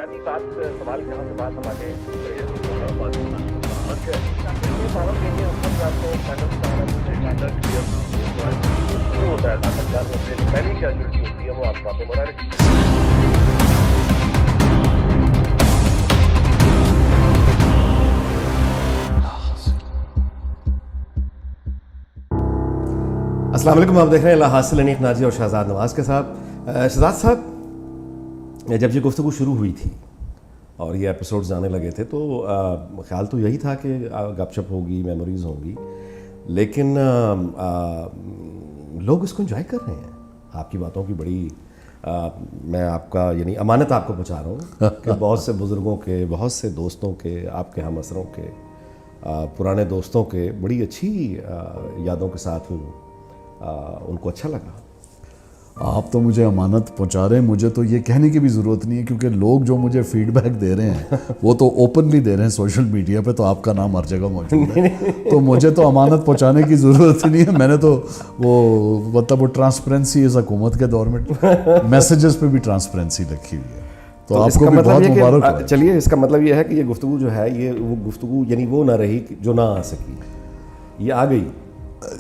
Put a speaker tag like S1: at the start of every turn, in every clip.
S1: بنیادی بات سوال جہاں سے بات ہم آگے شروع ہوتا ہے پہلی کیجویلٹی ہوتی ہے وہ آپ باتیں بنا رہے.
S2: السلام علیکم. آپ دیکھ رہے ہیں اللہ حاصل انیق ناجی اور شہزاد نواز کے ساتھ. شہزاد صاحب, جب یہ گفتگو شروع ہوئی تھی اور یہ ایپیسوڈز آنے لگے تھے تو خیال تو یہی تھا کہ گپ شپ ہوگی, میموریز ہوں گی, لیکن لوگ اس کو انجوائے کر رہے ہیں. آپ کی باتوں کی بڑی میں آپ کا یعنی امانت آپ کو پہنچا رہا ہوں کہ بہت سے بزرگوں کے, بہت سے دوستوں کے, آپ کے ہم عصروں کے, پرانے دوستوں کے بڑی اچھی یادوں کے ساتھ ان کو اچھا لگا.
S3: آپ تو مجھے امانت پہنچا رہے ہیں, مجھے تو یہ کہنے کی بھی ضرورت نہیں ہے کیونکہ لوگ جو مجھے فیڈ بیک دے رہے ہیں وہ تو اوپنلی دے رہے ہیں سوشل میڈیا پہ, تو آپ کا نام ہر جگہ موجود ہے, تو مجھے تو امانت پہنچانے کی ضرورت ہی نہیں ہے. میں نے تو وہ ٹرانسپیرنسی اس حکومت کے دور میں میسیجز پہ بھی ٹرانسپیرنسی رکھی ہوئی ہے, تو آپ کو بھی بہت مبارک ہو.
S2: چلیے, اس کا مطلب یہ ہے کہ یہ گفتگو جو ہے یہ وہ گفتگو یعنی وہ نہ رہی جو نہ آ سکی, یہ آ گئی.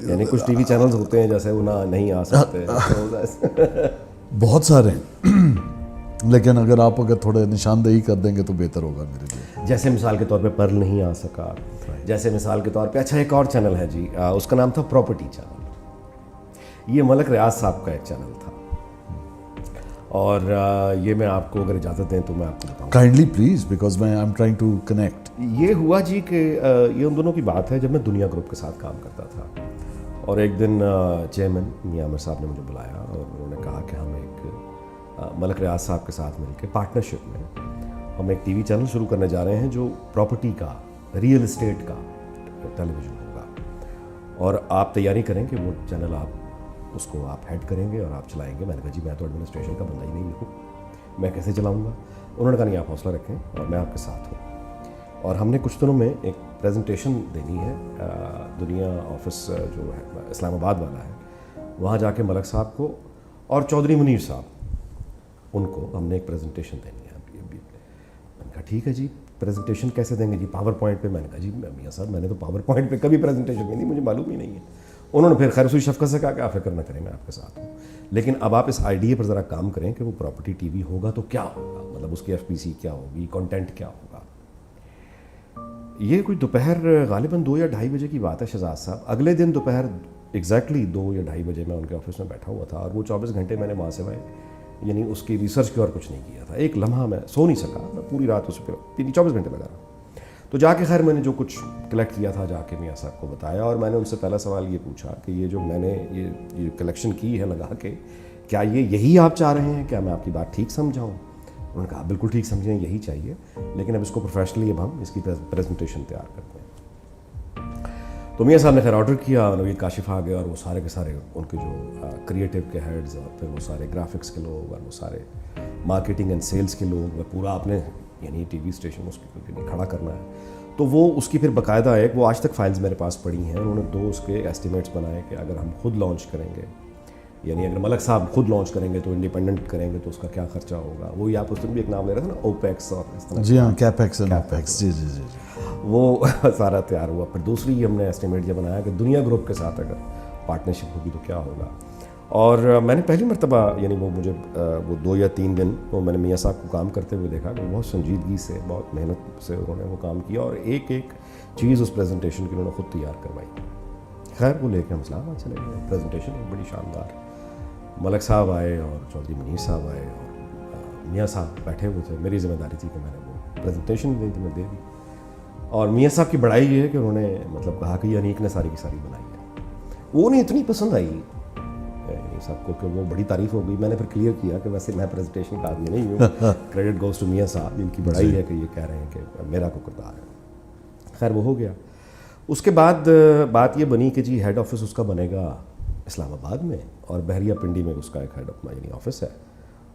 S2: یعنی کچھ ٹی وی چینلز ہوتے ہیں جیسے وہ نہیں آ سکتے,
S3: بہت سارے ہیں, لیکن اگر تھوڑے نشاندہی کر دیں گے تو بہتر ہوگا میرے لیے.
S2: جیسے مثال کے طور پہ پرل نہیں آ سکا, جیسے مثال کے طور پہ اچھا ایک اور چینل ہے جی, اس کا نام تھا پراپرٹی چینل. یہ ملک ریاض صاحب کا ایک چینل تھا, اور یہ میں آپ کو اگر اجازت دیں تو میں آپ کو بتاؤں.
S3: کائنڈلی پلیز, بیکاز میں I am trying to connect.
S2: یہ ہوا جی کہ یہ ان دونوں کی بات ہے جب میں دنیا گروپ کے ساتھ کام کرتا تھا, اور ایک دن چیئرمین میاں عامر صاحب نے مجھے بلایا اور انہوں نے کہا کہ ہم ایک ملک ریاض صاحب کے ساتھ مل کے پارٹنرشپ میں ہم ایک ٹی وی چینل شروع کرنے جا رہے ہیں جو پراپرٹی کا, ریئل اسٹیٹ کا ٹیلی ویژن ہوگا, اور آپ تیاری کریں کہ وہ چینل آپ اس کو آپ ہیڈ کریں گے اور آپ چلائیں گے. میں نے کہا جی میں تو ایڈمنسٹریشن کا بندہ ہی نہیں ہوں, میں کیسے چلاؤں گا. انہوں نے کہا نہیں, آپ حوصلہ رکھیں اور میں آپ کے ساتھ ہوں. اور ہم نے کچھ دنوں میں ایک پریزنٹیشن دینی ہے, دنیا آفس جو ہے اسلام آباد والا ہے, وہاں جا کے ملک صاحب کو اور چودھری منیر صاحب ان کو ہم نے ایک پریزنٹیشن دینی ہے. میں نے کہا ٹھیک ہے جی, پریزنٹیشن کیسے دیں گے جی؟ پاور پوائنٹ پہ. میں نے کہا جی میاں صاحب میں نے تو پاور پوائنٹ پہ کبھی پریزنٹیشن نہیں دی, مجھے معلوم ہی نہیں ہے. انہوں نے پھر خیر سوئی شفقت سے کہا کہ آپ فکر نہ کریں, میں آپ کے ساتھ ہوں, لیکن اب آپ اس آئیڈیا پر ذرا کام کریں کہ وہ پراپرٹی ٹی وی ہوگا تو کیا ہوگا, مطلب اس کی ایف پی سی کیا ہوگی, کانٹینٹ کیا ہوگا. یہ کوئی دوپہر غالباً 2 یا 2:30 بجے کی بات ہے شہزاد صاحب. اگلے دن دوپہر ایگزیکٹلی 2 یا 2:30 بجے میں ان کے آفس میں بیٹھا ہوا تھا, اور وہ 24 گھنٹے میں نے وہاں سے یعنی اس کی ریسرچ کی اور کچھ نہیں کیا تھا. ایک لمحہ میں سو نہیں سکا, میں پوری رات اس پہ 24 گھنٹے لگا رہا. تو جا کے خیر میں نے جو کچھ کلیکٹ کیا تھا جا کے میاں صاحب کو بتایا, اور میں نے ان سے پہلا سوال یہ پوچھا کہ یہ جو میں نے یہ کلیکشن کی ہے لگا کے, کیا یہی آپ چاہ رہے ہیں, کیا میں آپ کی بات ٹھیک سمجھاؤں؟ انہوں نے کہا بالکل ٹھیک سمجھیں, یہی چاہیے, لیکن اب اس کو پروفیشنلی اب ہم اس کی پریزنٹیشن تیار کرتے ہیں. تو میاں صاحب نے خیر آرڈر کیا, نوید کاشف آ گئے, اور وہ سارے کے سارے ان کے جو کریٹو کے ہیڈز, اور پھر وہ سارے گرافکس کے لوگ, اور وہ سارے مارکیٹنگ اینڈ سیلس کے لوگ, وہ پورا آپ نے یعنی ٹی وی اسٹیشن اس کے لیے کھڑا کرنا ہے. تو وہ اس کی پھر باقاعدہ ایک, وہ آج تک فائلز میرے پاس پڑی ہیں, انہوں نے 2 اس کے ایسٹیمیٹس بنائے کہ اگر ہم خود لانچ کریں گے, یعنی اگر ملک صاحب خود لانچ کریں گے تو انڈیپینڈنٹ کریں گے تو اس کا کیا خرچہ ہوگا. وہی آپ اس دن بھی ایک نام لے رہے تھے نا, اوپیکس, اور اس طرح.
S3: جی ہاں, کیپیکس اینڈ اوپیکس. جی جی جی,
S2: وہ سارا تیار ہوا. پھر دوسری ہم نے ایسٹیمیٹ یہ بنایا کہ دنیا گروپ کے ساتھ اگر پارٹنرشپ ہوگی تو کیا ہوگا. اور میں نے پہلی مرتبہ یعنی وہ مجھے وہ 2 یا 3 دن وہ میں نے میاں صاحب کو کام کرتے ہوئے دیکھا کہ بہت سنجیدگی سے, بہت محنت سے انہوں نے وہ کام کیا, اور ایک ایک چیز اس پریزنٹیشن کی انہوں نے خود تیار کروائی. خیر وہ لے کے ہم اسلام آباد چلے گئے. پریزنٹیشن ایک بڑی شاندار. ملک صاحب آئے اور چودھری منیر صاحب آئے, اور میاں صاحب بیٹھے ہوئے تھے. میری ذمہ داری تھی کہ میں نے وہ پریزنٹیشن دی تھی, میں دے دی. اور میاں صاحب کی بڑائی یہ ہے کہ انہوں نے مطلب کہا کہ یہ انیق نے ساری کی ساری بنائی ہے. وہ انہیں اتنی پسند آئی سب کو کہ وہ بڑی تعریف ہو گئی. میں نے پھر کلیئر کیا کہ ویسے میں پریزنٹیشن کا آدمی نہیں ہوں, کریڈٹ گوز ٹو میاں صاحب, ان کی بڑائی ہے کہ یہ کہہ رہے ہیں کہ میرا کو کردار ہے. خیر وہ ہو گیا. اس کے بعد بات یہ بنی کہ جی ہیڈ آفس اس کا بنے گا اسلام آباد میں, اور بحریہ پنڈی میں اس کا ایک ہیڈ یعنی آفس ہے,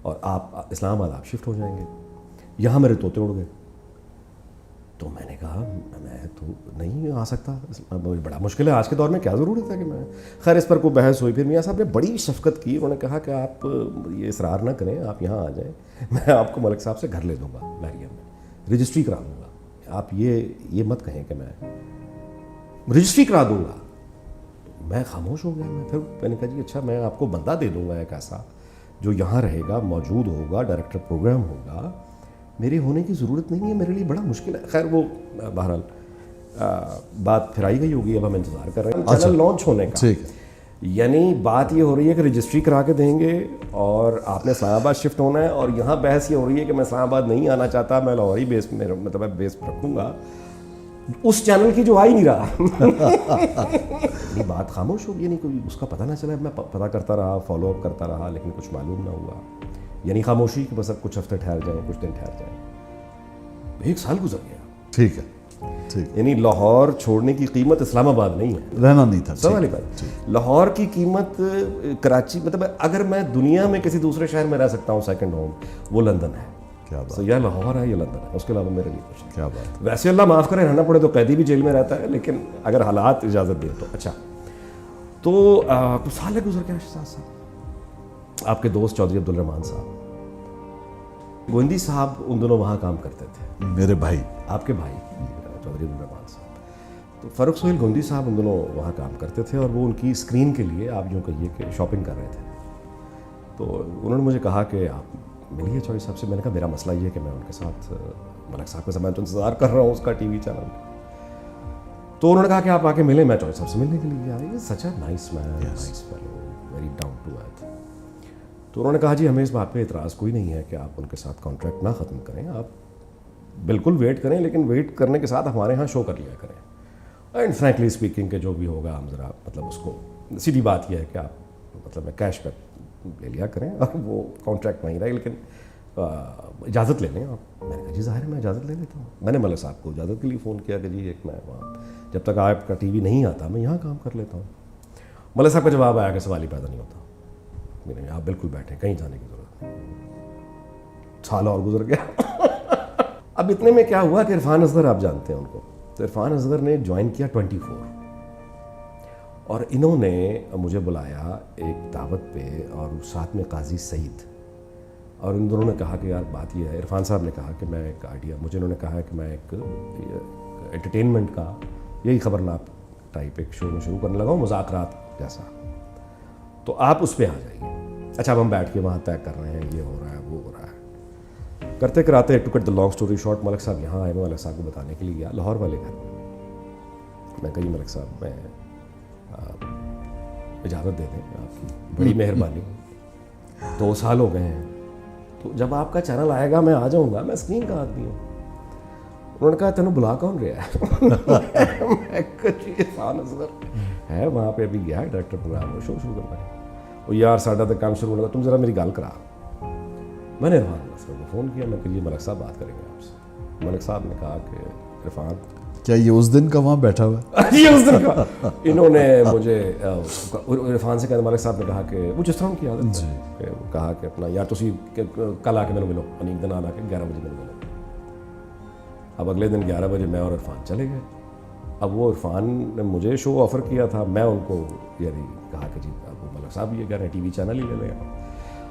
S2: اور آپ اسلام آباد آپ شفٹ ہو جائیں گے. یہاں میرے طوطے اڑ گئے. تو میں نے کہا میں تو نہیں آ سکتا, بڑا مشکل ہے, آج کے دور میں کیا ضرورت ہے کہ میں. خیر اس پر کوئی بحث ہوئی, پھر میاں صاحب نے بڑی شفقت کی, انہوں نے کہا کہ آپ یہ اصرار نہ کریں, آپ یہاں آ جائیں, میں آپ کو ملک صاحب سے گھر لے دوں گا بحریہ میں, رجسٹری کرا دوں گا, آپ یہ مت کہیں کہ میں رجسٹری کرا دوں گا. میں خاموش ہو گیا. میں نے کہا جی اچھا میں آپ کو بندہ دے دوں گا ایک ایسا جو یہاں رہے گا, موجود ہوگا, ڈائریکٹر پروگرام ہوگا, میرے ہونے کی ضرورت نہیں ہے, میرے لیے بڑا مشکل ہے. خیر وہ بہرحال بات پھرائی گئی ہوگی, اب ہم انتظار کر رہے ہیں چینل لانچ ہونے کا. یعنی بات یہ ہو رہی ہے کہ رجسٹری کرا کے دیں گے اور آپ نے اسلام آباد شفٹ ہونا ہے, اور یہاں بحث یہ ہو رہی ہے کہ میں اسلام آباد نہیں آنا چاہتا, میں لاہوری بیس میں مطلب بیس رکھوں گا اس چینل کی جو آ ہی نہیں رہا. یہ بات خاموش ہوگی, یعنی کوئی اس کا پتہ نہ چلا. میں پتہ کرتا رہا, فالو اپ کرتا رہا, لیکن کچھ معلوم نہ ہوا. یعنی خاموشی کہ بس اب کچھ ہفتے ٹھہر جائیں, کچھ دن ٹھہر جائیں. 1 سال گزر گیا.
S3: ٹھیک ہے,
S2: یعنی لاہور چھوڑنے کی قیمت اسلام آباد نہیں ہے,
S3: رہنا نہیں تھا.
S2: سوال ہی بات. لاہور کی قیمت کراچی, مطلب اگر میں دنیا میں کسی دوسرے شہر میں رہ سکتا ہوں سیکنڈ ہوم, وہ لندن ہے.
S3: کیا بات,
S2: یا لاہور ہے یا لندن ہے, اس کے علاوہ میرے لیے کچھ نہیں.
S3: کیا بات.
S2: ویسے اللہ معاف کرے, رہنا پڑے تو قیدی بھی جیل میں رہتا ہے, لیکن اگر حالات اجازت دیں تو. اچھا تو کچھ سال گزر گیا شہزاد صاحب. آپ کے دوست چودھری عبدالرحمان صاحب گوندی صاحب ان دنوں وہاں کام کرتے تھے.
S3: میرے بھائی,
S2: آپ کے بھائی چودھری عبدالرحمان صاحب, تو فاروق سہیل گوندی صاحب ان دنوں وہاں کام کرتے تھے, اور وہ ان کی اسکرین کے لیے آپ یوں کہیے کہ شاپنگ کر رہے تھے. تو انہوں نے مجھے کہا کہ آپ ملیے چودھری صاحب سے. میں نے کہا میرا مسئلہ یہ ہے کہ میں ان کے ساتھ ملک صاحب کے ساتھ تو انتظار کر رہا ہوں اس کا ٹی وی چینل. تو انہوں نے کہا کہ آپ آ کے ملیں. میں چودھری صاحب سے ملنے کے لیے آئی. Such a nice man, nice fellow, very down to earth. تو انہوں نے کہا جی ہمیں اس بات پہ اعتراض کوئی نہیں ہے کہ آپ ان کے ساتھ کانٹریکٹ نہ ختم کریں, آپ بالکل ویٹ کریں, لیکن ویٹ کرنے کے ساتھ ہمارے ہاں شو کر لیا کریں. اینڈ فرینکلی اسپیکنگ کہ جو بھی ہوگا ہم ذرا مطلب اس کو, سیدھی بات یہ ہے کہ آپ مطلب میں کیش پہ لے لیا کریں, اور وہ کانٹریکٹ نہیں رہے, لیکن اجازت لے لیں آپ. میں نے کہا جی ظاہر ہے میں اجازت لے لیتا ہوں. میں نے ملک صاحب کو اجازت کے لیے فون کیا کہ جی ایک میں وہاں جب تک آپ کا ٹی وی نہیں آتا میں یہاں کام کر لیتا ہوں. ملک صاحب کا جواب آیا کہ سوال ہی پیدا نہیں ہوتا, میں نے آپ بالکل بیٹھیں, کہیں جانے کی ضرورت نہیں. سال اور گزر گیا. اب اتنے میں کیا ہوا کہ عرفان اصغر آپ جانتے ہیں ان کو, تو عرفان اصغر نے جوائن کیا 24, اور انہوں نے مجھے بلایا ایک دعوت پہ, اور ساتھ میں قاضی سعید, اور ان دونوں نے کہا کہ یار بات یہ ہے, عرفان صاحب نے کہا کہ میں ایک آئیڈیا, مجھے انہوں نے کہا کہ میں ایک انٹرٹینمنٹ کا یہی خبرناک ٹائپ ایک شو میں شروع کرنے لگا ہوں, مذاکرات جیسا, تو آپ اس پہ آ جائیے. اچھا اب ہم بیٹھ کے وہاں طے کر رہے ہیں, یہ ہو رہا ہے وہ ہو رہا ہے, کرتے کراتے to cut the long story short, Malik صاحب یہاں آئے. میں ملک صاحب کو بتانے کے لیے گیا لاہور والے گھر میں. میں کہی ملک صاحب میں اجازت دے دیں, آپ کی بڑی مہربانی, 2 سال ہو گئے ہیں, تو جب آپ کا چینل آئے گا میں آ جاؤں گا, میں اسکرین کا آدمی ہوں. انہوں نے کہا تینوں بلا کون رہا ہے؟ میں کہا عرفان اصغر ہے وہاں پہ, ابھی گیا ہے ڈائریکٹر پروگرام میں, شو شروع کرنا ہے. وہ یار ساڈا تو کام شروع ہونا تھا, تم ذرا میری گال کرا. میں نے عرفان اصغر کو فون کیا, میں کہ یہ ملک صاحب بات کریں گے آپ سے. ملک صاحب نے کہا کہ عرفان,
S3: کیا یہ اس دن کا وہاں بیٹھا ہوا ہے؟
S2: یہ اس دن کا. انہوں نے مجھے عرفان سے کہا, ملک صاحب نے کہا کہ وہ جس طرح کی عادت ہے, کہا کہ اپنا یار تسی کل آ کے میرے ملو, ایک دن آ کے 11 بجے میرے ملو. اب اگلے دن 11 بجے میں اور عرفان چلے گئے. اب وہ عرفان نے مجھے شو آفر کیا تھا, میں ان کو یعنی کہا کہ جی اب ملک صاحب یہ کہہ رہے ہیں ٹی وی چینل ہی لے لیں.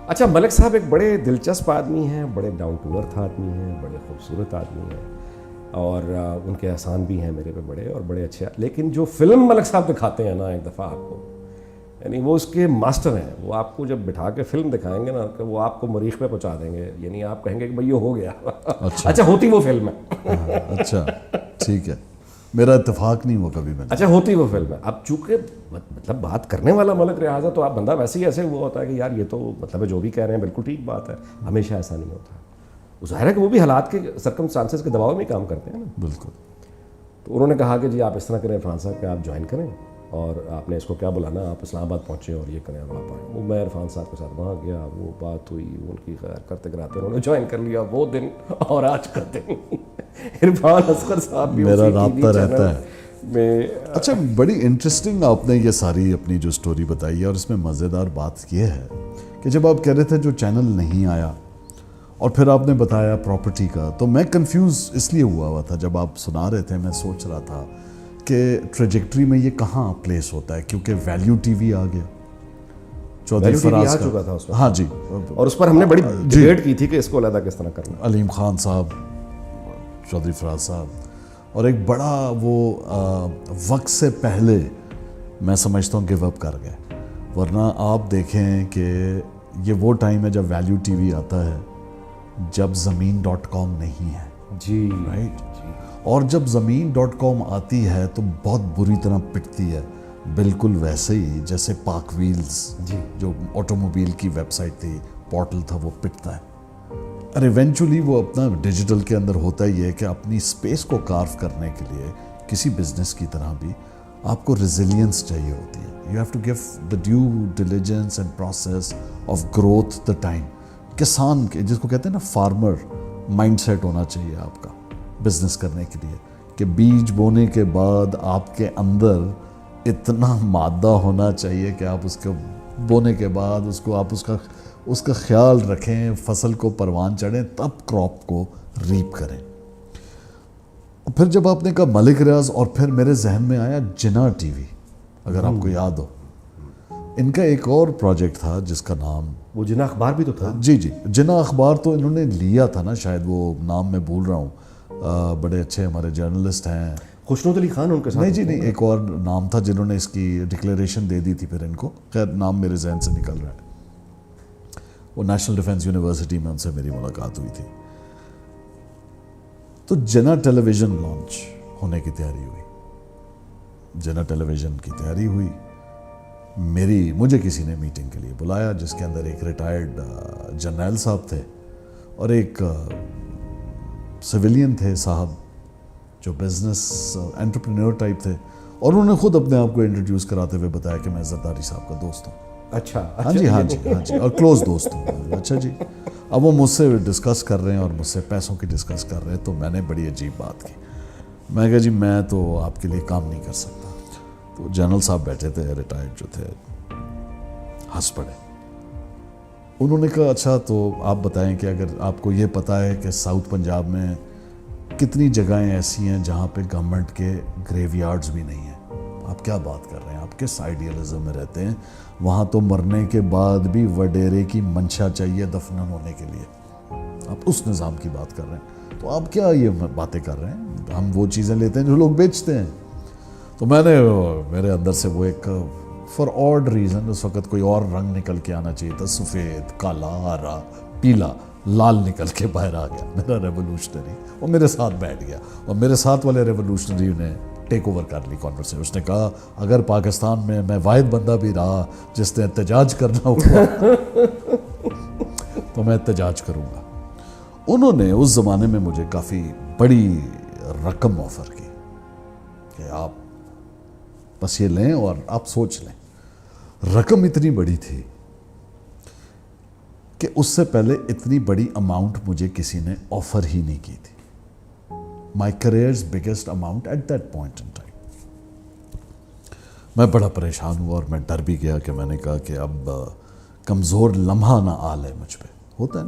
S2: اچھا ملک صاحب ایک بڑے دلچسپ آدمی ہیں, بڑے ڈاؤن ٹو ارتھ آدمی ہیں, بڑے خوبصورت آدمی ہیں, اور ان کے احسان بھی ہیں میرے پہ بڑے, اور بڑے اچھے. لیکن جو فلم ملک صاحب دکھاتے ہیں نا ایک دفعہ آپ کو, یعنی وہ اس کے ماسٹر ہیں. وہ آپ کو جب بٹھا کے فلم دکھائیں گے نا, کہ وہ آپ کو مریخ پہ پہنچا دیں گے, یعنی آپ کہیں گے کہ بھائی یہ ہو گیا. اچھا ہوتی وہ فلم ہے.
S3: اچھا ٹھیک ہے, میرا اتفاق نہیں ہوا کبھی میں.
S2: اچھا ہوتی وہ فلم ہے. اب چونکہ مطلب بات کرنے والا ملک ریاض ہے, تو آپ بندہ ویسے ہی ایسے ہوا ہوتا ہے کہ یار یہ تو مطلب جو بھی کہہ رہے ہیں بالکل ٹھیک بات ہے. ہمیشہ ایسا نہیں ہوتا. ظاہر ہے کہ وہ بھی حالات کے سرکمسٹانسز کے دباؤ میں کام کرتے ہیں نا.
S3: بالکل.
S2: تو انہوں نے کہا کہ جی آپ اس طرح کریں عرفان صاحب کہ آپ جوائن کریں, اور آپ نے اس کو کیا بلانا, آپ اسلام آباد پہنچیں اور یہ کریں اور آپ آئیں. وہ میں عرفان صاحب کے ساتھ وہاں گیا, وہ بات ہوئی, ان کی خیر کرتے کراتے انہوں نے جوائن کر لیا. وہ دن اور آج کا دن عرفان اصغر صاحب بھی
S3: میرا رابطہ رہتا ہے
S2: میں.
S3: اچھا بڑی انٹرسٹنگ آپ نے یہ ساری اپنی جو سٹوری بتائی ہے, اور اس میں مزیدار بات یہ ہے کہ جب آپ کہہ رہے تھے جو چینل نہیں آیا, اور پھر آپ نے بتایا پراپرٹی کا, تو میں کنفیوز اس لیے ہوا تھا جب آپ سنا رہے تھے. میں سوچ رہا تھا کہ ٹریجیکٹری میں یہ کہاں پلیس ہوتا ہے, کیونکہ ویلیو ٹی وی آ گیا, چودھری فراز کا,
S2: چکا تھا اس
S3: ہاں جی,
S2: اور اس پر ہم نے بڑی ڈیبیٹ کی تھی کہ اس کو علیحدہ کس طرح کرنا.
S3: علیم خان صاحب, چودھری فراز صاحب, اور ایک بڑا وہ وقت سے پہلے میں سمجھتا ہوں گیو اپ کر گئے. ورنہ آپ دیکھیں کہ یہ وہ ٹائم ہے جب ویلیو ٹی وی آتا ہے, جب زمین.com نہیں ہے.
S2: جی
S3: رائٹ. اور جب زمین.com آتی ہے تو بہت بری طرح پٹتی ہے, بالکل ویسے ہی جیسے پاک ویلز جو آٹو موبائل کی ویب سائٹ تھی, پورٹل تھا, وہ پٹتا ہے. اور ایونچولی وہ اپنا ڈیجیٹل کے اندر ہوتا ہی ہے کہ اپنی اسپیس کو کارو کرنے کے لیے کسی بزنس کی طرح بھی آپ کو ریزیلینس چاہیے ہوتی ہے. You have to give the due diligence and process of growth the time. کسان کے, جس کو کہتے ہیں نا فارمر مائنڈ سیٹ ہونا چاہیے آپ کا بزنس کرنے کے لیے, کہ بیج بونے کے بعد آپ کے اندر اتنا مادہ ہونا چاہیے کہ آپ اس کو بونے کے بعد اس کا خیال رکھیں, فصل کو پروان چڑھیں, تب کراپ کو ریپ کریں. پھر جب آپ نے کہا ملک ریاض, اور پھر میرے ذہن میں آیا جنا ٹی وی, اگر آپ کو یاد ہو. ان کا ایک اور پروجیکٹ تھا جس کا نام,
S2: وہ جنا اخبار بھی تو تھا.
S3: جی جنا اخبار تو انہوں نے لیا تھا نا شاید, وہ نام میں بھول رہا ہوں. بڑے اچھے ہمارے جرنلسٹ ہیں,
S2: خوشنود علی خان ان کے ساتھ.
S3: نہیں جی نہیں, ایک اور نام تھا جنہوں نے اس کی ڈکلیریشن دے دی تھی پھر ان کو, خیر نام میرے ذہن سے نکل رہا ہے. وہ نیشنل ڈیفنس یونیورسٹی میں ان سے میری ملاقات ہوئی تھی. تو جنا ٹیلی ویژن لانچ ہونے کی تیاری ہوئی. جنا ٹیلی ویژن کی تیاری ہوئی, مجھے کسی نے میٹنگ کے لیے بلایا جس کے اندر ایک ریٹائرڈ جرنیل صاحب تھے اور ایک سویلین تھے صاحب جو بزنس انٹرپرینور ٹائپ تھے, اور انہوں نے خود اپنے آپ کو انٹروڈیوس کراتے ہوئے بتایا کہ میں زرداری صاحب کا دوست ہوں.
S2: اچھا,
S3: ہاں جی, اور کلوز دوست ہوں. اچھا جی. اب وہ مجھ سے ڈسکس کر رہے ہیں اور مجھ سے پیسوں کی ڈسکس کر رہے ہیں, تو میں نے بڑی عجیب بات کی. میں کہا جی میں تو آپ کے لیے کام نہیں کر سکتا. تو جنرل صاحب بیٹھے تھے, ریٹائرڈ جو تھے, ہنس پڑے. انہوں نے کہا اچھا تو آپ بتائیں کہ اگر آپ کو یہ پتہ ہے کہ ساؤتھ پنجاب میں کتنی جگہیں ایسی ہیں جہاں پہ گورنمنٹ کے گریو یارڈز بھی نہیں ہیں, آپ کیا بات کر رہے ہیں, آپ کس آئیڈیالزم میں رہتے ہیں, وہاں تو مرنے کے بعد بھی وڈیرے کی منشا چاہیے دفن ہونے کے لیے, آپ اس نظام کی بات کر رہے ہیں, تو آپ کیا یہ باتیں کر رہے ہیں, ہم وہ چیزیں لیتے ہیں جو لوگ بیچتے ہیں. تو میرے اندر سے وہ ایک فار آڈ ریزن اس وقت کوئی اور رنگ نکل کے آنا چاہیے تھا, سفید, کالا, ہرا, پیلا, لال نکل کے باہر آ گیا میرا ریولوشنری, اور میرے ساتھ بیٹھ گیا. اور میرے ساتھ والے ریولوشنری نے ٹیک اوور کر لی کانورسیشن. اس نے کہا اگر پاکستان میں واحد بندہ بھی رہا جس نے احتجاج کرنا ہوگا تو میں احتجاج کروں گا. انہوں نے اس زمانے میں مجھے کافی بڑی رقم آفر کی کہ آپ بس یہ لیں اور آپ سوچ لیں. رقم اتنی بڑی تھی کہ اس سے پہلے اتنی بڑی اماؤنٹ مجھے کسی نے آفر ہی نہیں کی تھی. My career's biggest amount at that point in time. میں بڑا پریشان ہوا اور میں ڈر بھی گیا کہ میں نے کہا کہ اب کمزور لمحہ نہ آ لے مجھ پہ. ہوتا ہے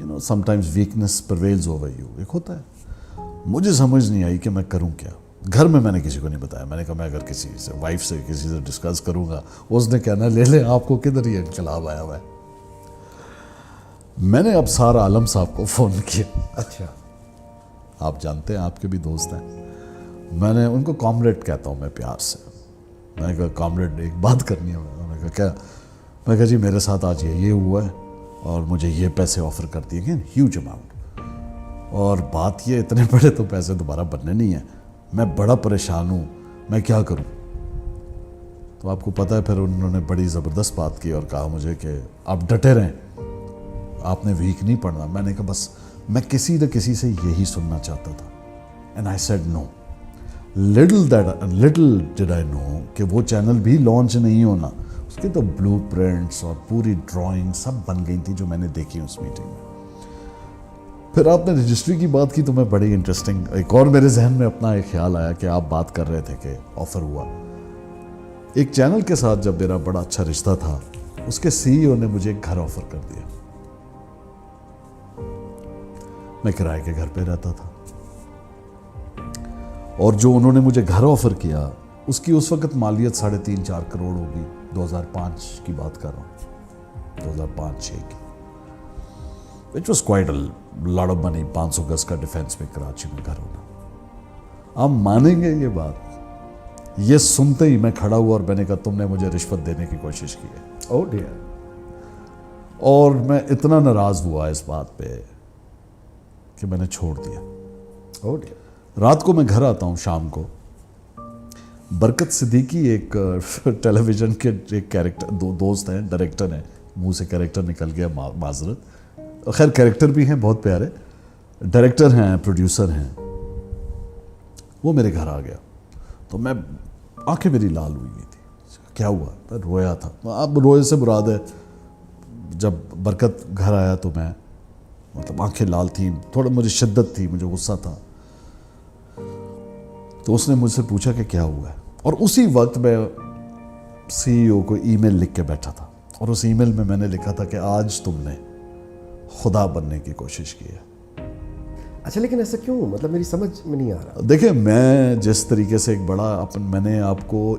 S3: نا, some times weakness پرویلز over you, ایک ہوتا ہے. مجھے سمجھ نہیں آئی کہ میں کروں کیا. گھر میں نے کسی کو نہیں بتایا. میں نے کہا میں اگر کسی سے وائف سے کسی سے ڈسکس کروں گا اس نے کہنا لے لیں آپ کو کدھر یہ انقلاب آیا ہوا ہے. میں نے اب سارا عالم صاحب کو فون کیا.
S2: اچھا,
S3: آپ جانتے ہیں آپ کے بھی دوست ہیں. میں نے ان کو کامریڈ کہتا ہوں میں پیار سے. میں نے کہا کامریڈ ایک بات کرنی ہے. انہوں نے کہا کیا؟ میں نے کہا جی میرے ساتھ آج یہ ہوا ہے اور مجھے یہ پیسے آفر کر دیے گئے, ہیوج اماؤنٹ, اور بات یہ اتنے بڑے تو پیسے دوبارہ بننے نہیں ہیں. میں بڑا پریشان ہوں, میں کیا کروں؟ تو آپ کو پتہ ہے پھر انہوں نے بڑی زبردست بات کی اور کہا مجھے کہ آپ ڈٹے رہیں, آپ نے ویک نہیں پڑنا. میں نے کہا بس میں کسی نہ کسی سے یہی سننا چاہتا تھا. And I said no. Little did I know کہ وہ چینل بھی لانچ نہیں ہونا. اس کے تو بلو پرنٹس اور پوری ڈرائنگ سب بن گئی تھی جو میں نے دیکھی اس میٹنگ میں. پھر آپ نے رجسٹری کی بات کی تو میں بڑی انٹرسٹنگ, ایک اور میرے ذہن میں اپنا ایک خیال آیا کہ آپ بات کر رہے تھے کہ آفر ہوا. ایک چینل کے ساتھ جب میرا بڑا اچھا رشتہ تھا, اس کے سی ای او نے مجھے ایک گھر آفر کر دیا. میں کرائے کے گھر پہ رہتا تھا. اور جو انہوں نے مجھے گھر آفر کیا اس کی اس وقت مالیت 3.5-4 کروڑ ہوگی. 2005 کی بات کر رہا ہوں, 2005-6 کی. Which was quite a lot of money. 500 گز کا ڈیفینس میں کراچی میں گھر ہونا. آپ مانیں گے یہ بات, یہ سنتے ہی میں کھڑا ہوا اور میں نے کہا تم نے مجھے رشوت دینے کی کوشش کی ہے.
S2: Oh dear.
S3: اور میں اتنا ناراض ہوا اس بات پہ کہ میں نے چھوڑ دیا.
S2: Oh dear.
S3: رات کو میں گھر آتا ہوں شام کو. برکت صدیقی ایک ٹیلی ویژن کے ایک کیریکٹر دوست ہیں, ڈائریکٹر ہیں, منہ سے کیریکٹر نکل گیا, معذرت, خیر کیریکٹر بھی ہیں بہت پیارے, ڈائریکٹر ہیں, پروڈیوسر ہیں. وہ میرے گھر آ گیا تو میں آنکھیں میری لال ہوئی گئی تھی. کیا ہوا؟ میں رویا تھا. اب روئے سے مراد ہے جب برکت گھر آیا تو میں مطلب آنکھیں لال تھیں, تھوڑا مجھے شدت تھی, مجھے غصہ تھا. تو اس نے مجھ سے پوچھا کہ کیا ہوا ہے, اور اسی وقت میں سی ای او کو ای میل لکھ کے بیٹھا تھا, اور اس ای میل میں نے لکھا تھا کہ آج تم نے خدا بننے کی کوشش کی ہے.
S2: اچھا لیکن ایسا کیوں؟ مطلب میری سمجھ میں نہیں آ رہا.
S3: دیکھیں میں جس طریقے سے ایک بڑا میں نے آپ کو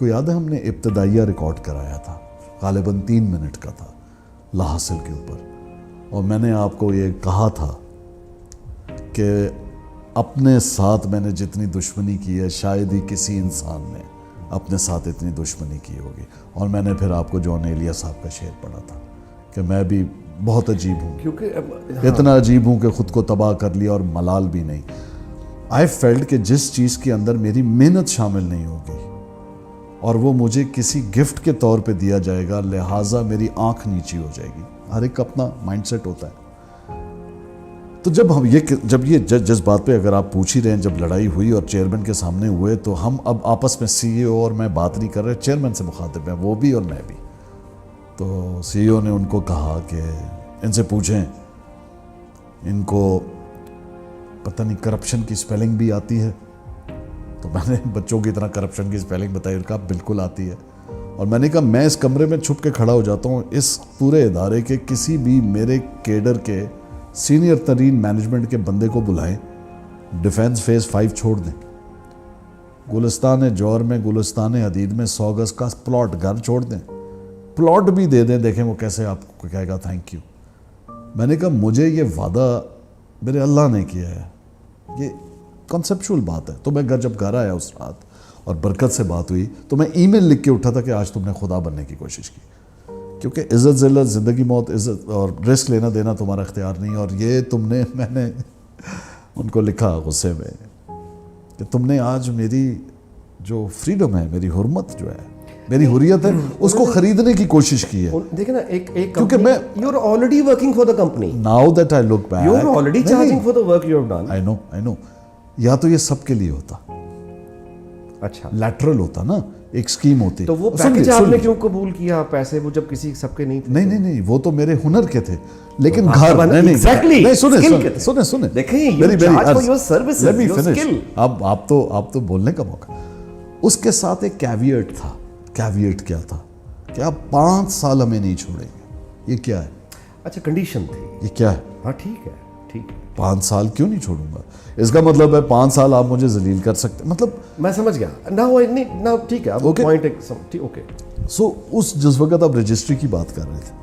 S3: یاد ہے ہم نے ابتدائیہ ریکارڈ کرایا تھا, غالباً 3 منٹ کا تھا, لا حاصل کے اوپر, اور میں نے آپ کو یہ کہا تھا کہ اپنے ساتھ میں نے جتنی دشمنی کی ہے شاید ہی کسی انسان نے اپنے ساتھ اتنی دشمنی کی ہوگی. اور میں نے پھر آپ کو جون ایلیا صاحب کا شعر پڑھا تھا کہ میں بھی بہت عجیب ہوں,
S2: کیونکہ
S3: اتنا عجیب ہوں کہ خود کو تباہ کر لیا اور ملال بھی نہیں. آئی فیلڈ کہ جس چیز کے اندر میری محنت شامل نہیں ہوگی اور وہ مجھے کسی گفٹ کے طور پہ دیا جائے گا, لہٰذا میری آنکھ نیچی ہو جائے گی. ہر ایک کا اپنا مائنڈ سیٹ ہوتا ہے. تو جب یہ جس بات پہ اگر آپ پوچھ ہی رہے ہیں, جب لڑائی ہوئی اور چیئرمین کے سامنے ہوئے تو ہم اب آپس میں سی ای او اور میں بات نہیں کر رہے, چیئرمین سے مخاطب ہیں, وہ بھی اور میں بھی. تو سی ای او نے ان کو کہا کہ ان سے پوچھیں ان کو پتہ نہیں کرپشن کی سپیلنگ بھی آتی ہے. تو میں نے بچوں کی طرح کرپشن کی سپیلنگ بتائی, ان کا بالکل آتی ہے. اور میں نے کہا میں اس کمرے میں چھپ کے کھڑا ہو جاتا ہوں, اس پورے ادارے کے کسی بھی میرے کیڈر کے سینئر ترین مینجمنٹ کے بندے کو بلائیں, ڈیفینس فیز 5 چھوڑ دیں, گلستان جوہر میں گلستان حدید میں 100 گز کا پلاٹ گھر چھوڑ دیں, پلاٹ بھی دے دیں, دیکھیں وہ کیسے آپ کو کہے گا تھینک یو. میں نے کہا مجھے یہ وعدہ میرے اللہ نے کیا ہے, یہ کنسیپچول بات ہے. تو میں جب گھر آیا اس رات اور برکت سے بات ہوئی تو میں ای میل لکھ کے اٹھا تھا کہ آج تم نے خدا بننے کی کوشش کی, کیونکہ عزت ذلت, زندگی موت, عزت اور رسک لینا دینا تمہارا اختیار نہیں. اور یہ میں نے ان کو لکھا غصے میں کہ تم نے آج میری جو فریڈم ہے, میری حرمت جو ہے, میری حریت ہے, اس کو خریدنے کی کوشش کی ہے.
S2: دیکھیں نا, ایک
S3: کیونکہ میں
S2: you are already working for the company,
S3: now that I look back,
S2: you are already charging for the work you have done.
S3: I know. یا تو یہ سب کے لیے ہوتا,
S2: اچھا
S3: لیٹرل ہوتا نا, ایک اسکیم ہوتی.
S2: تو وہ پیکج آپ نے کیوں قبول کیا پیسے, وہ جب کسی سب کے نہیں تھے؟
S3: نہیں, وہ تو میرے ہنر کے تھے, لیکن گھر نہیں. سنیں
S2: دیکھیں, you charge for your services, your skill.
S3: اب آپ تو بولنے کا موقع. اس کے ساتھ ایک کیویٹ تھا. کیویٹ کیا تھا کہ آپ 5 سال ہمیں نہیں چھوڑیں گے. یہ کیا ہے؟
S2: اچھا کنڈیشن تھی.
S3: یہ کیا ہے؟
S2: ہاں ٹھیک ہے, ٹھیک ہے.
S3: 5 سال کیوں نہیں چھوڑوں گا؟ اس کا مطلب ہے 5 سال آپ مجھے ذلیل کر سکتے, مطلب
S2: میں سمجھ گیا نا, ٹھیک ہے. اب پوائنٹ اوکے.
S3: سو جس وقت آپ رجسٹری کی بات کر رہے تھے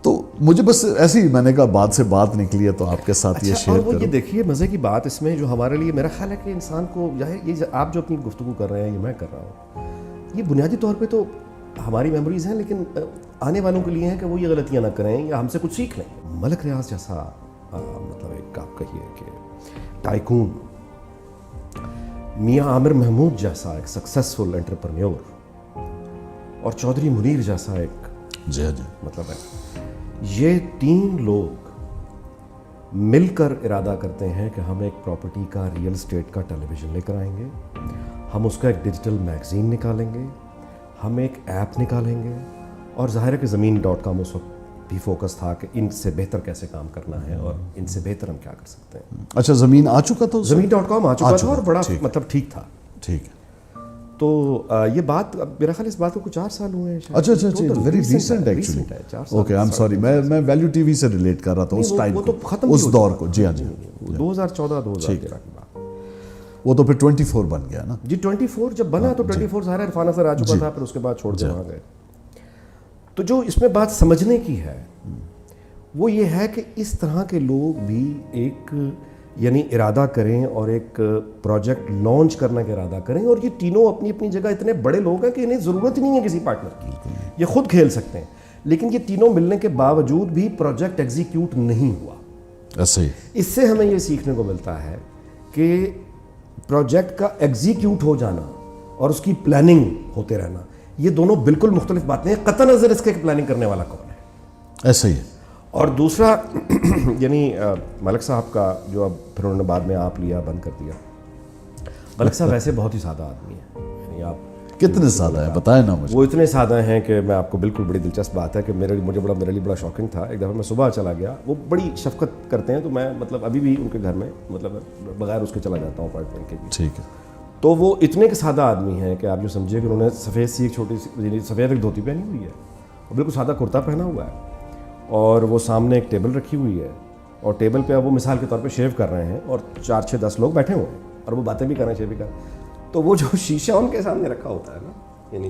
S3: تو مجھے بس ایسی میں نے کہا بات سے بات نکلی ہے تو آپ کے ساتھ یہ شیئر کروں.
S2: یہ دیکھیے مزے کی بات اس میں جو ہمارے لیے, میرا خیال ہے کہ انسان کو یہ آپ جو اپنی گفتگو کر رہے ہیں, یہ میں کر رہا ہوں, یہ بنیادی طور پہ تو ہماری میموریز ہیں, لیکن آنے والوں کے لیے ہیں کہ وہ یہ غلطیاں نہ کریں یا ہم سے کچھ سیکھ لیں. ملک ریاض جیسا مطلب ایک آپ کہیے کہ ٹائکون, میاں عامر محمود جیسا ایک سکسیسفل انٹرپرینیور, اور چودھری منیر جیسا ایک
S3: جی
S2: مطلب ہے, یہ 3 لوگ مل کر ارادہ کرتے ہیں کہ ہم ایک پراپرٹی کا, ریئل اسٹیٹ کا ٹیلی ویژن لے کر آئیں گے, ہم اس کا ایک ڈیجیٹل میگزین نکالیں گے, ہم ایک ایپ نکالیں گے, اور ظاہر ہے کہ زمین.com اس وقت بھی فوکس تھا کہ ان سے بہتر کیسے کام کرنا ہے اور ان سے بہتر ہم کیا کر سکتے ہیں.
S3: اچھا زمین آ چکا تھا,
S2: زمین.com آ چکا تھا اور بڑا مطلب ٹھیک تھا.
S3: ٹھیک ہے.
S2: تو یہ بات میرا خیال اس بات کو کچھ 4 سال ہوئے ہیں شاید.
S3: اچھا very recent actually. Okay I am sorry, میں ویلیو ٹی وی سے ریلیٹ کر رہا تھا اس ٹائم کو, اس دور کو. جی ہاں جی
S2: 2014-2013 کی بات.
S3: وہ تو پھر 24 بن گیا نا
S2: جی. 24 جب بنا تو 24 ظاہر عرفان اثر آ چکا تھا, پھر اس کے بعد چھوڑ کے وہاں گئے. تو جو اس میں بات سمجھنے کی ہے وہ یہ ہے کہ اس طرح کے لوگ بھی ایک یعنی ارادہ کریں اور ایک پروجیکٹ لانچ کرنے کا ارادہ کریں, اور یہ تینوں اپنی اپنی جگہ اتنے بڑے لوگ ہیں کہ انہیں ضرورت نہیں ہے کسی پارٹنر کی, یہ خود کھیل سکتے ہیں. لیکن یہ تینوں ملنے کے باوجود بھی پروجیکٹ ایگزیکیوٹ نہیں ہوا.
S3: ایسے ہی
S2: اس سے ہمیں یہ سیکھنے کو ملتا ہے کہ پروجیکٹ کا ایگزیکیوٹ ہو جانا اور اس کی پلاننگ ہوتے رہنا یہ دونوں بالکل مختلف باتیں ہیں, قطع نظر اس کے پلاننگ کرنے والا کون ہے.
S3: ایسے ہی.
S2: اور دوسرا یعنی ملک صاحب کا جو اب پھر انہوں نے بعد میں آپ لیا, بند کر دیا. ملک صاحب ویسے بہت ہی سادہ آدمی ہیں, یعنی آپ
S3: کتنے سادہ ہیں بتائیں نا مجھے.
S2: وہ اتنے سادہ ہیں کہ میں آپ کو بالکل بڑی دلچسپ بات ہے کہ میرے لیے بڑا شاکنگ تھا. ایک دفعہ میں صبح چلا گیا, وہ بڑی شفقت کرتے ہیں تو میں مطلب ابھی بھی ان کے گھر میں مطلب بغیر اس کے چلا جاتا ہوں اپائنٹمنٹ کے.
S3: ٹھیک ہے.
S2: تو وہ اتنے کے سادہ آدمی ہیں کہ آپ جو سمجھے کہ انہوں نے سفید سی ایک چھوٹی سی سفید ایک دھوتی پہنی ہوئی ہے اور بالکل سادہ کرتا پہنا ہوا ہے, اور وہ سامنے ایک ٹیبل رکھی ہوئی ہے, اور ٹیبل پہ وہ مثال کے طور پہ شیو کر رہے ہیں, اور 4-6-10 لوگ بیٹھے ہوئے ہیں اور وہ باتیں بھی کر رہے ہیں, شیو بھی کر رہے ہیں. تو وہ جو شیشہ ان کے سامنے رکھا ہوتا ہے نا, یعنی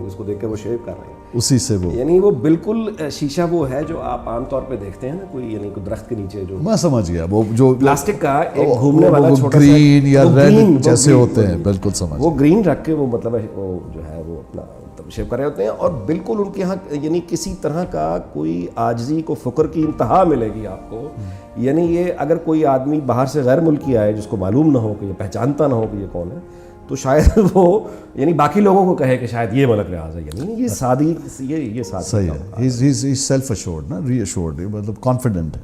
S2: اس کو دیکھ کے وہ شیو کر رہے ہیں,
S3: اسی سے وہ
S2: یعنی وہ بالکل شیشہ وہ ہے جو آپ عام طور پہ دیکھتے ہیں نا کوئی یعنی کوئی درخت کے نیچے جو
S3: میں سمجھ گیا, وہ جو
S2: پلاسٹک کا ایک گھومنے والا چھوٹا سا
S3: گرین یا ریڈ جیسے ہوتے ہیں, بالکل سمجھ.
S2: وہ گرین رکھ کے وہ مطلب وہ جو ہے وہ اپنا شیو کر رہے ہوتے ہیں, اور بالکل ان کے یہاں یعنی کسی طرح کا کوئی عاجزی کو فکر کی انتہا ملے گی آپ کو. یعنی یہ اگر کوئی آدمی باہر سے غیر ملکی آئے جس کو معلوم نہ ہو کہ یہ پہچانتا نہ ہو کہ یہ کون ہے, تو شاید وہ یعنی باقی لوگوں کو کہے کہ شاید یہ ملک ریاض ہے. یعنی یہ سادی یہ
S3: صحیح ہے. ہی از سیلف ایشورڈ نا, ری ایشورڈ, مطلب کانفیڈنٹ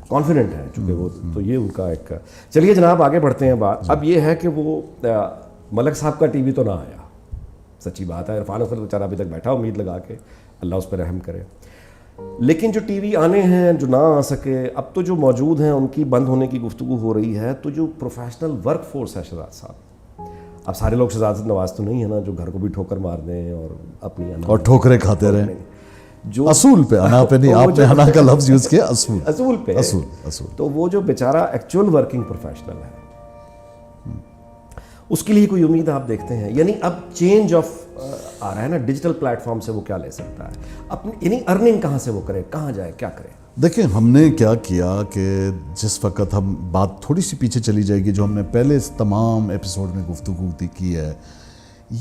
S3: ہے
S2: چونکہ وہ تو یہ ان کا ایک. چلیے جناب آگے بڑھتے ہیں بات. اب یہ ہے کہ وہ ملک صاحب کا ٹی وی تو نہ آیا, سچی بات ہے. عرفان اثر بیچارہ ابھی تک بیٹھا امید لگا کے, اللہ اس پہ رحم کرے. لیکن جو ٹی وی آنے ہیں جو نہ آ سکے, اب تو جو موجود ہیں ان کی بند ہونے کی گفتگو ہو رہی ہے. تو جو پروفیشنل ورک فورس ہے شہزاد صاحب, اب سارے لوگ شہزاد نواز تو نہیں ہے نا جو گھر کو بھی ٹھوکر مار دیں اور اپنی
S3: اور ٹھوکریں کھاتے رہیں. جو اصول پہ, انا پہ نہیں, آپ نے انا کا لفظ یوز کیا, اصول
S2: پہ. تو وہ جو بیچارہ ایکچوئل ورکنگ پروفیشنل ہے اس کے لیے کوئی امید آپ دیکھتے ہیں؟ یعنی اب چینج آف آ رہا ہے نا ڈیجیٹل پلیٹ فارم سے, وہ کیا لے سکتا ہے اپنی, یعنی ارننگ کہاں سے وہ کرے, کہاں جائے, کیا کرے؟
S3: دیکھیں ہم نے کیا کیا کہ جس وقت ہم بات تھوڑی سی پیچھے چلی جائے گی, جو ہم نے پہلے اس تمام ایپیسوڈ میں گفتگو کی ہے,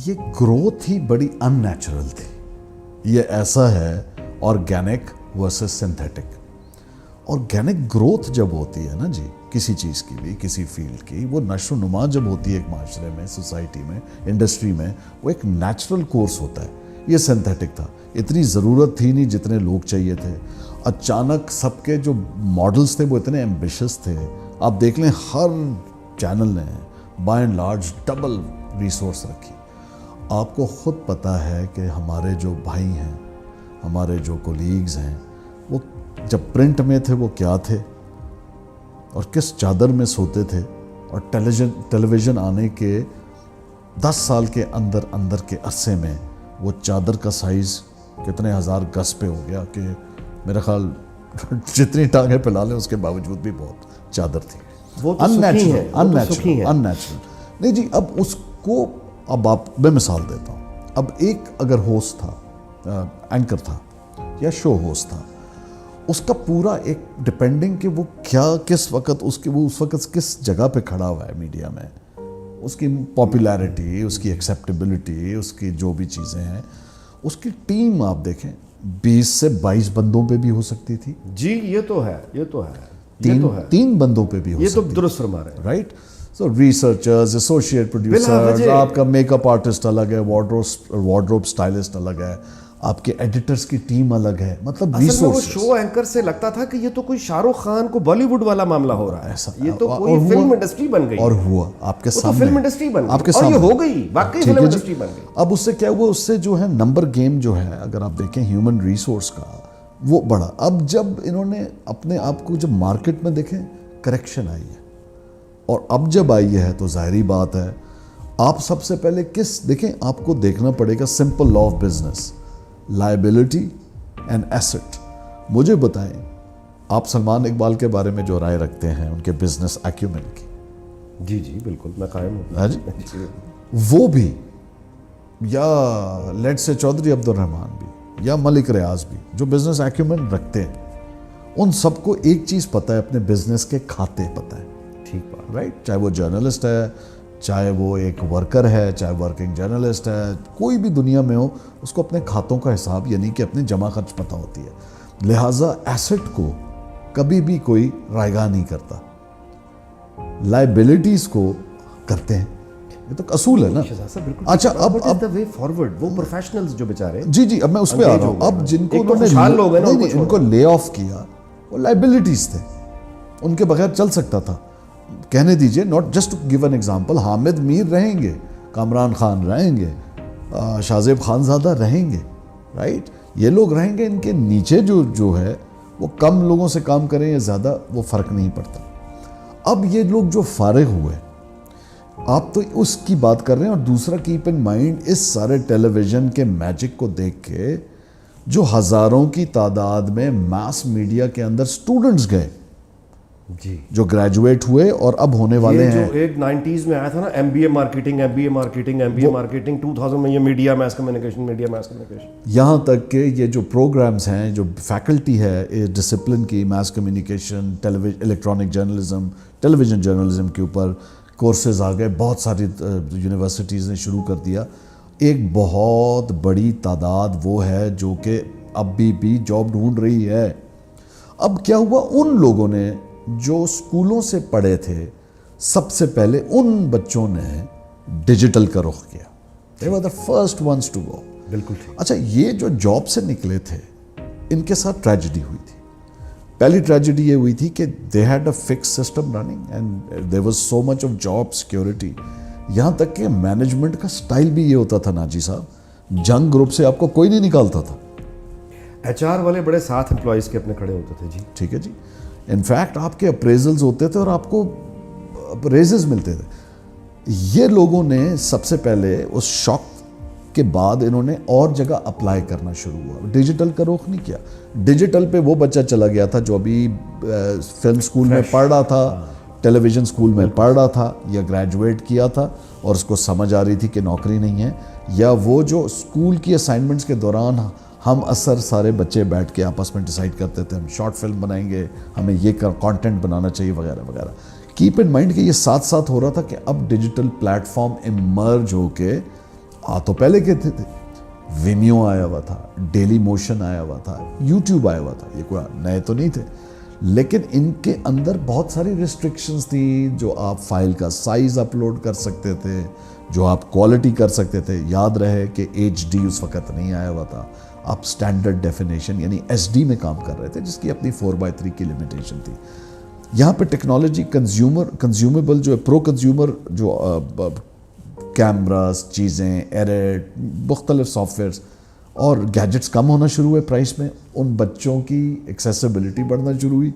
S3: یہ گروتھ ہی بڑی ان نیچرل تھی. یہ ایسا ہے organic versus synthetic. Organic growth جب ہوتی ہے نا جی کسی چیز کی بھی, کسی فیلڈ کی, وہ نشو و نما جب ہوتی ہے ایک معاشرے میں, سوسائٹی میں, انڈسٹری میں, وہ ایک نیچرل کورس ہوتا ہے. یہ سنتھیٹک تھا, اتنی ضرورت تھی نہیں جتنے لوگ چاہیے تھے. اچانک سب کے جو ماڈلز تھے وہ اتنے ایمبیشس تھے. آپ دیکھ لیں ہر چینل نے by and large double resource رکھی. آپ کو خود پتہ ہے کہ ہمارے جو بھائی ہیں, ہمارے جو کولیگز ہیں, وہ جب پرنٹ میں تھے وہ کیا تھے اور کس چادر میں سوتے تھے, اور ٹیلی ویژن آنے کے 10 سال کے اندر کے عرصے میں وہ چادر کا سائز کتنے ہزار گز پہ ہو گیا کہ میرا خیال جتنی ٹانگیں پھیلا لیں اس کے باوجود بھی بہت چادر تھی. ان نیچرل نہیں جی. اب اس کو اب آپ میں مثال دیتا ہوں. اب ایک اگر ہوسٹ تھا, اینکر تھا یا شو ہوسٹ تھا, اس کا پورا ایک ڈپینڈنگ کہ وہ کیا کس وقت وہ اس وقت کس جگہ پہ کھڑا ہوا ہے میڈیا میں, اس کی پاپولیرٹی, اس کی ایکسیپٹیبلٹی, اس کی جو بھی چیزیں ہیں, اس کی ٹیم آپ دیکھیں 20 سے 22 بندوں پہ بھی ہو سکتی تھی.
S2: جی یہ تو ہے,
S3: 3 بندوں پہ بھی ہو سکتی
S2: تھی. یہ تو درست فرما رہے ہیں,
S3: رائٹ. سو ریسرچرز, ایسوسیٹ پروڈیوسر, آپ کا میک اپ آرٹسٹ الگ ہے, وارڈروب سٹائلسٹ الگ ہے, آپ کے ایڈیٹرز کی ٹیم الگ ہے. مطلب
S2: وہ شو اینکر سے لگتا تھا کہ یہ تو کوئی شاہ رخ خان کو بالی ووڈ والا معاملہ ہو رہا ہے, یہ تو کوئی فلم انڈسٹری بن گئی.
S3: اور ہوا آپ کے سامنے
S2: فلم انڈسٹری بن
S3: آپ کے
S2: گئی, اور
S3: سامنے
S2: یہ ہو گئی واقعی فلم انڈسٹری بن گئی.
S3: اب اس سے کیا ہوا, اس سے جو ہے نمبر گیم جو ہے اگر آپ دیکھیں ہیومن ریسورس کا وہ بڑا. اب جب انہوں نے اپنے آپ کو جب مارکیٹ میں دیکھیں کریکشن آئی ہے, اور اب جب آئی ہے تو ظاہری بات ہے آپ سب سے پہلے دیکھیں آپ کو دیکھنا پڑے گا simple law of business, liability and asset. مجھے بتائیں آپ سلمان اقبال کے بارے میں جو رائے رکھتے ہیں ان کے بزنس ایکیومن کی.
S2: جی جی بالکل میں قائم ہوں.
S3: ہاں جی، وہ بھی، یا لیٹ سے چودھری عبد الرحمان بھی، یا ملک ریاض بھی، جو بزنس ایکیومن رکھتے ہیں، ان سب کو ایک چیز پتہ ہے، اپنے بزنس کے کھاتے پتہ ہے.
S2: ٹھیک بات.
S3: رائٹ، چاہے وہ جرنلسٹ ہے، چاہے وہ ایک ورکر ہے، چاہے ورکنگ جرنلسٹ ہے، کوئی بھی دنیا میں ہو، اس کو اپنے کھاتوں کا حساب یعنی کہ اپنے جمع خرچ پتہ ہوتی ہے. لہٰذا ایسٹ کو کبھی بھی کوئی رائگاں نہیں کرتا، لائبلٹیز کو کرتے ہیں. یہ تو اصول ہے نا. اچھا اب
S2: وے فارورڈ وہ پروفیشنلز جو بیچارے،
S3: جی اب میں اس پہ آ رہا ہوں. اب جن کو انہوں نے ان کو لے آف کیا، وہ لائبلٹیز تھے، ان کے بغیر چل سکتا تھا. کہنے دیجئے، not just to give an example, Hamid Mir رہیں گے، کامران خان رہیں گے، شاہزیب خانزادہ رہیں گے، رائٹ، یہ لوگ رہیں گے. ان کے نیچے جو ہے وہ کم لوگوں سے کام کریں یا زیادہ، وہ فرق نہیں پڑتا. اب یہ لوگ جو فارغ ہوئے، آپ تو اس کی بات کر رہے ہیں. اور دوسرا کیپ ان مائنڈ، اس سارے ٹیلی ویژن کے میجک کو دیکھ کے جو ہزاروں کی تعداد میں ماس میڈیا کے اندر سٹوڈنٹس گئے،
S2: جی،
S3: جو گریجویٹ ہوئے اور اب ہونے والے ہیں.
S2: جو ایک 90s میں آیا تھا نا، MBA مارکیٹنگ 2000 میں یہ میڈیا میس کمیونیکیشن.
S3: یہاں تک کہ یہ جو پروگرامز ہیں، جو فیکلٹی ہے ڈسپلن کی، میس کمیونیکیشن، الیکٹرانک جرنلزم، ٹیلی ویژن جرنلزم کے اوپر کورسز آ گئے. بہت ساری یونیورسٹیز نے شروع کر دیا. ایک بہت بڑی تعداد وہ ہے جو کہ اب بھی جاب ڈھونڈ رہی ہے. اب کیا ہوا، ان لوگوں نے جو اسکولوں سے پڑھے تھے، سب سے پہلے ان بچوں نے ڈیجیٹل کا رخ کیا. They were the first ones to go.
S2: بالکل.
S3: اچھا، یہ جو جاب سے نکلے تھے، ان کے ساتھ ٹریجڈی ہوئی تھی. پہلی ٹریجڈی یہ ہوئی تھی کہ they had a fixed system running and there was so much of job security. یہاں تک کہ مینجمنٹ کا سٹائل بھی یہ ہوتا تھا ناجی صاحب، جنگ گروپ سے آپ کو کوئی نہیں نکالتا تھا.
S2: HR والے بڑے ساتھ امپلائیز کے اپنے کھڑے ہوتے تھے. جی
S3: ٹھیک ہے جی. انفیکٹ آپ کے اپریزلز ہوتے تھے اور آپ کو ریزز ملتے تھے. یہ لوگوں نے سب سے پہلے اس شاک کے بعد انہوں نے اور جگہ اپلائی کرنا شروع ہوا. ڈیجیٹل کا رخ نہیں کیا. ڈیجیٹل پہ وہ بچہ چلا گیا تھا جو ابھی فلم سکول میں پڑھ رہا تھا، ٹیلی ویژن سکول میں پڑھ رہا تھا، یا گریجویٹ کیا تھا اور اس کو سمجھ آ رہی تھی کہ نوکری نہیں ہے، یا وہ جو سکول کی اسائنمنٹس کے دوران ہم اثر سارے بچے بیٹھ کے آپس میں ڈیسائیڈ کرتے تھے ہم شارٹ فلم بنائیں گے، ہمیں یہ کانٹینٹ بنانا چاہیے وغیرہ وغیرہ. کیپ ان مائنڈ کہ یہ ساتھ ساتھ ہو رہا تھا کہ اب ڈیجیٹل پلیٹ فارم ایمرج ہو کے تو پہلے کہتے تھے. ویمیو آیا ہوا تھا، ڈیلی موشن آیا ہوا تھا، یوٹیوب آیا ہوا تھا. یہ کوئی نئے تو نہیں تھے، لیکن ان کے اندر بہت ساری ریسٹرکشنز تھیں. جو آپ فائل کا سائز اپلوڈ کر سکتے تھے، جو آپ کوالٹی کر سکتے تھے. یاد رہے کہ HD اس وقت نہیں آیا ہوا تھا. آپ اسٹینڈرڈ ڈیفینیشن یعنی SD میں کام کر رہے تھے، جس کی اپنی 4:3 کی لمیٹیشن تھی. یہاں پہ ٹیکنالوجی کنزیومیبل جو ہے، پرو کنزیومر جو کیمراز، چیزیں، ایڈٹ، مختلف سافٹ ویئرس اور گیجٹس کم ہونا شروع ہوئے پرائس میں. ان بچوں کی ایکسیسیبلٹی بڑھنا شروع ہوئی.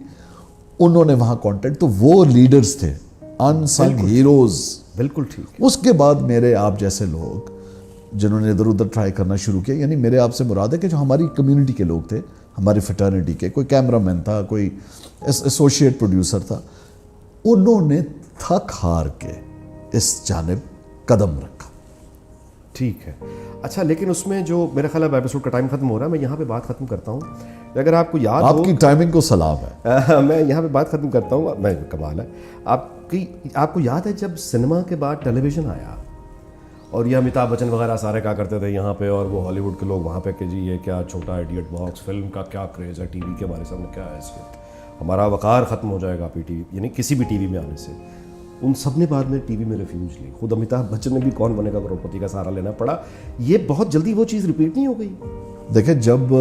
S3: انہوں نے وہاں کانٹینٹ، تو وہ لیڈرز تھے، انسنگ ہیروز.
S2: بالکل ٹھیک.
S3: اس کے بعد میرے آپ جیسے لوگ جنہوں نے ادھر ادھر ٹرائی کرنا شروع کیا، یعنی میرے آپ سے مراد ہے کہ جو ہماری کمیونٹی کے لوگ تھے، ہماری فٹرنیٹی کے، کوئی کیمرہ مین تھا، کوئی ایسوسیٹ پروڈیوسر تھا، انہوں نے تھک ہار کے اس جانب قدم رکھا.
S2: ٹھیک ہے. اچھا، لیکن اس میں جو میرا خیال ہے ایپیسوڈ کا ٹائم ختم ہو رہا ہے، میں یہاں پہ بات ختم کرتا ہوں. اگر آپ کو یاد ہو،
S3: آپ کی ٹائمنگ کو سلام ہے.
S2: میں یہاں پہ بات ختم کرتا ہوں. میں کمال ہے آپ کو یاد ہے جب سنیما کے بعد ٹیلی ویژن آیا اور یہ امیتابھ بچن وغیرہ سارے کیا کرتے تھے یہاں پہ، اور وہ ہالی ووڈ کے لوگ وہاں پہ کہ جی یہ کیا چھوٹا ایڈیٹ باکس، فلم کا کیا کریز ہے، ٹی وی کے ہمارے سامنے کیا حیثیت، ہمارا وقار ختم ہو جائے گا PTV یعنی کسی بھی ٹی وی میں آنے سے. ان سب نے بعد میں ٹی وی میں ریفیوج لی. خود امیتابھ بچن نے بھی کون بنے گا کروڑپتی کا سہارا لینا پڑا. یہ بہت جلدی وہ چیز ریپیٹ نہیں ہو گئی.
S3: دیکھیں، جب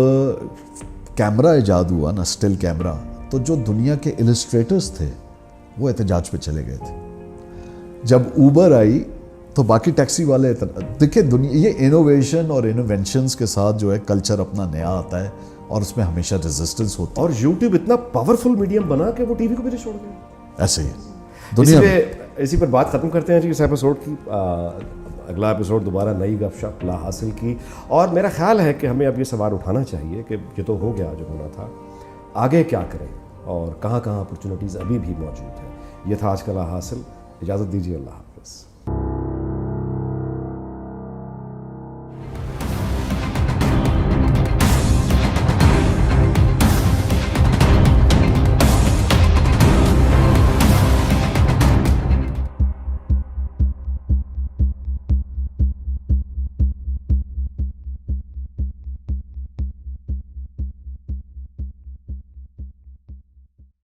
S3: کیمرہ ایجاد ہوا نا، اسٹل کیمرہ، تو جو دنیا کے السٹریٹرز تھے وہ احتجاج پہ چلے گئے تھے. جب اوبر آئی تو باقی ٹیکسی والے دیکھیں، دنیا یہ انوویشن اور انوینشنز کے ساتھ جو ہے کلچر اپنا نیا آتا ہے اور اس میں ہمیشہ ریزسٹنس ہوتی ہے.
S2: اور یوٹیوب اتنا پاورفل میڈیم بنا کہ وہ ٹی وی کو بھی چھوڑ گئے.
S3: ایسے ہی دنیا میں
S2: اسی پر بات ختم کرتے ہیں جی اس ایپیسوڈ کی. اگلا ایپیسوڈ دوبارہ نئی گپ شپ لا حاصل کی, اور میرا خیال ہے کہ ہمیں اب یہ سوال اٹھانا چاہیے کہ یہ تو ہو گیا جو ہونا تھا, آگے کیا کریں اور کہاں کہاں اپرچونیٹیز ابھی بھی موجود ہیں. یہ تھا آج کا لا حاصل. اجازت دیجیے, اللہ حافظ.